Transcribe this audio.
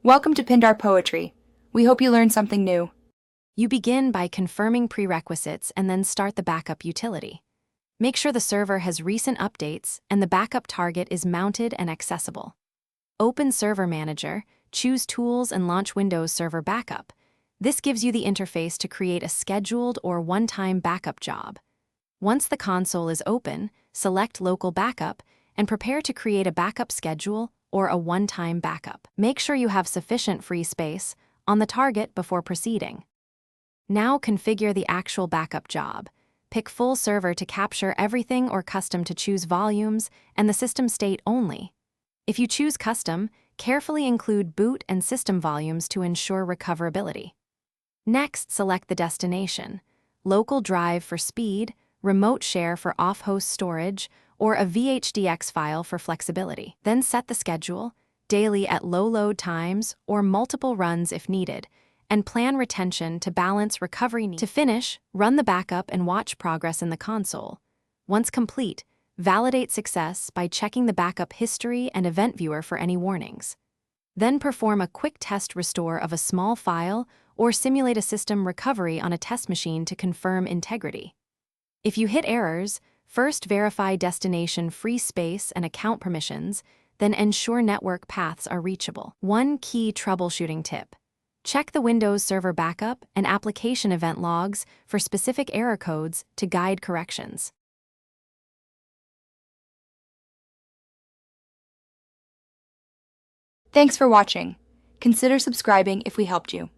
Welcome to Pindar Poetry. We hope you learned something new. You begin by confirming prerequisites and then start the backup utility. Make sure the server has recent updates and the backup target is mounted and accessible. Open Server Manager, choose Tools and launch Windows Server Backup. This gives you the interface to create a scheduled or one-time backup job. Once the console is open, select Local Backup and prepare to create a backup schedule or a one-time backup. Make sure you have sufficient free space on the target before proceeding. Now configure the actual backup job. Pick Full Server to capture everything or Custom to choose volumes and the system state only. If you choose Custom, carefully include boot and system volumes to ensure recoverability. Next, select the destination: local drive for speed, remote share for off-host storage, or a VHDX file for flexibility. Then set the schedule, daily at low load times or multiple runs if needed, and plan retention to balance recovery needs. To finish, run the backup and watch progress in the console. Once complete, validate success by checking the backup history and event viewer for any warnings. Then perform a quick test restore of a small file or simulate a system recovery on a test machine to confirm integrity. If you hit errors, first verify destination free space and account permissions, then ensure network paths are reachable. One key troubleshooting tip: check the Windows Server Backup and application event logs for specific error codes to guide corrections. Thanks for watching. Consider subscribing if we helped you.